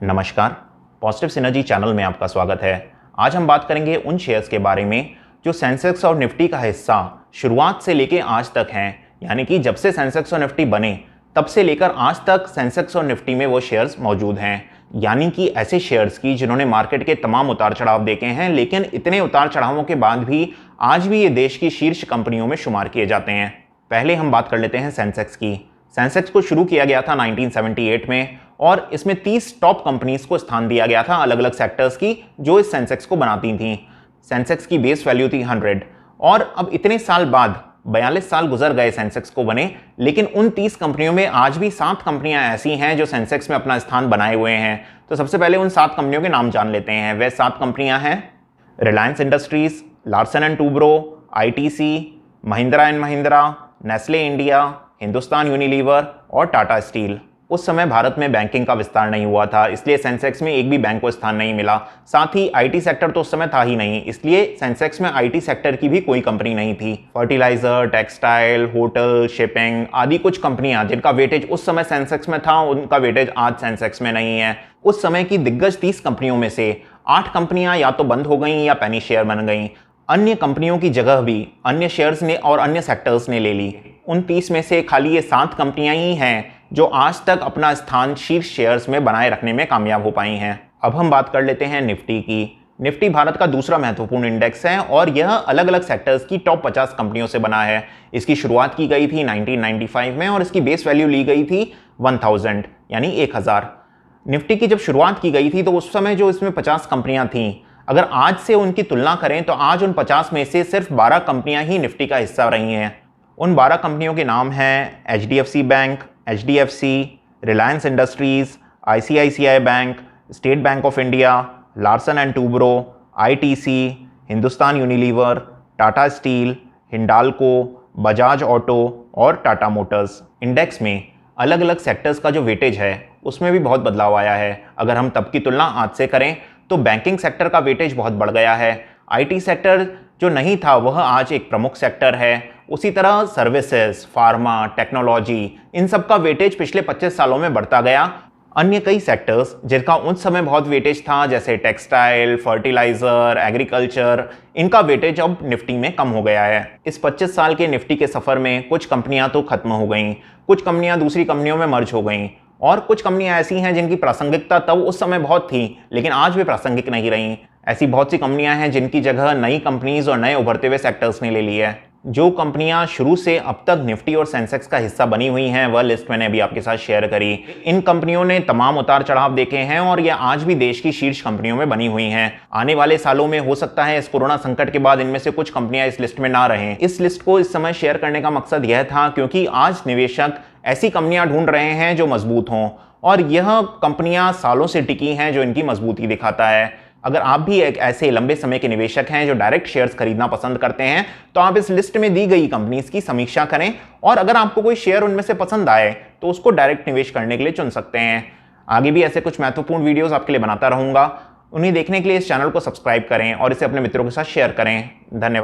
नमस्कार, positive synergy channel में आपका स्वागत है। आज हम बात करेंगे उन शेयर्स के बारे में जो सेंसेक्स और निफ्टी का हिस्सा शुरुआत से लेकर आज तक हैं, यानी कि जब से सेंसेक्स और निफ्टी बने तब से लेकर आज तक सेंसेक्स और निफ्टी में वो शेयर्स मौजूद हैं। यानी कि ऐसे शेयर्स की जिन्होंने मार्केट के तमाम उतार चढ़ाव देखे हैं, लेकिन इतने उतार चढ़ावों के बाद भी आज भी ये देश की शीर्ष कंपनियों में शुमार किए जाते हैं। पहले हम बात कर लेते हैं सेंसेक्स की। सेंसेक्स को शुरू किया गया था 1978 में और इसमें 30 टॉप कंपनीज को स्थान दिया गया था अलग अलग सेक्टर्स की जो इस सेंसेक्स को बनाती थीं। सेंसेक्स की बेस वैल्यू थी 100 और अब इतने साल बाद 42 साल गुजर गए सेंसेक्स को बने, लेकिन उन 30 कंपनियों में आज भी 7 कंपनियां ऐसी हैं जो सेंसेक्स में अपना स्थान बनाए हुए हैं। तो सबसे पहले उन 7 कंपनियों के नाम जान लेते हैं। वे 7 कंपनियां हैं Reliance industries, Larsen and Toubro, ITC, Mahindra and Mahindra, Nestle India, Hindustan Unilever और टाटा स्टील। उस समय भारत में बैंकिंग का विस्तार नहीं हुआ था, इसलिए सेंसेक्स में एक भी बैंक को स्थान नहीं मिला। साथ ही IT सेक्टर तो उस समय था ही नहीं, इसलिए सेंसेक्स में IT सेक्टर की भी कोई कंपनी नहीं थी। फर्टिलाइजर, टेक्सटाइल, होटल, शिपिंग आदि कुछ कंपनियां जिनका वेटेज उस समय सेंसेक्स में था, उनका वेटेज आज सेंसेक्स में नहीं है। उस समय की दिग्गज 30 कंपनियों में से 8 कंपनियां या तो बंद हो गई या पेनी शेयर बन गई। अन्य कंपनियों की जगह भी अन्य शेयर्स ने और अन्य सेक्टर्स ने ले ली। उन 30 में से खाली ये 7 कंपनियां ही हैं जो आज तक अपना स्थान शीर्ष शेयर्स में बनाए रखने में कामयाब हो पाई हैं। अब हम बात कर लेते हैं निफ्टी की। निफ्टी भारत का दूसरा महत्वपूर्ण इंडेक्स है और यह अलग अलग सेक्टर्स की टॉप 50 कंपनियों से बना है। इसकी शुरुआत की गई थी 1995 में और इसकी बेस वैल्यू ली गई थी 1000 यानी 1000। निफ्टी की जब शुरुआत की गई थी तो उस समय जो इसमें 50 कंपनियां थीं, अगर आज से उनकी तुलना करें तो आज उन 50 में से सिर्फ 12 कंपनियां ही निफ्टी का हिस्सा रही हैं। उन 12 कंपनियों के नाम हैं HDFC bank, HDFC, Reliance industries, ICICI bank, state bank of India, Larsen and Toubro, ITC, Hindustan Unilever, Tata steel, Hindalco, Bajaj auto और टाटा मोटर्स। इंडेक्स में अलग अलग सेक्टर्स का जो वेटेज है उसमें भी बहुत बदलाव आया है। अगर हम तब की तुलना आज से करें तो बैंकिंग सेक्टर का वेटेज बहुत बढ़ गया है। IT सेक्टर जो नहीं था वह आज एक प्रमुख सेक्टर है। उसी तरह सर्विसेज, फार्मा, टेक्नोलॉजी, इन सब का वेटेज पिछले 25 सालों में बढ़ता गया। अन्य कई सेक्टर्स जिनका उस समय बहुत वेटेज था जैसे टेक्सटाइल, फर्टिलाइजर, एग्रीकल्चर, इनका वेटेज अब निफ्टी में कम हो गया है। इस 25 साल के निफ्टी के सफर में कुछ कंपनियां तो खत्म हो गईं, कुछ कंपनियां दूसरी कंपनियों में मर्ज हो गईं और कुछ कंपनियां ऐसी हैं जिनकी प्रासंगिकता तब उस समय बहुत थी लेकिन आज भी प्रासंगिक नहीं रही। ऐसी बहुत सी कंपनियां हैं जिनकी जगह नई कंपनीज और नए उभरते हुए सेक्टर्स ने ले ली है। जो कंपनियां शुरू से अब तक निफ्टी और सेंसेक्स का हिस्सा बनी हुई हैं वह लिस्ट मैंने अभी आपके साथ शेयर करी। इन कंपनियों ने तमाम उतार चढ़ाव देखे हैं और ये आज भी देश की शीर्ष कंपनियों में बनी हुई हैं। आने वाले सालों में हो सकता है इस कोरोना संकट के बाद इनमें से कुछ कंपनियां इस लिस्ट में ना रहें। इस लिस्ट को इस समय शेयर करने का मकसद यह था क्योंकि आज निवेशक ऐसी कंपनियां ढूंढ रहे हैं जो मजबूत हों और यह कंपनियां सालों से टिकी हैं जो इनकी मजबूती दिखाता है। अगर आप भी एक ऐसे लंबे समय के निवेशक हैं जो डायरेक्ट शेयर्स खरीदना पसंद करते हैं तो आप इस लिस्ट में दी गई कंपनीज की समीक्षा करें और अगर आपको कोई शेयर उनमें से पसंद आए तो उसको डायरेक्ट निवेश करने के लिए चुन सकते हैं। आगे भी ऐसे कुछ महत्वपूर्ण वीडियोस आपके लिए बनाता रहूंगा। उन्हें देखने के लिए इस चैनल को सब्सक्राइब करें और इसे अपने मित्रों के साथ शेयर करें। धन्यवाद।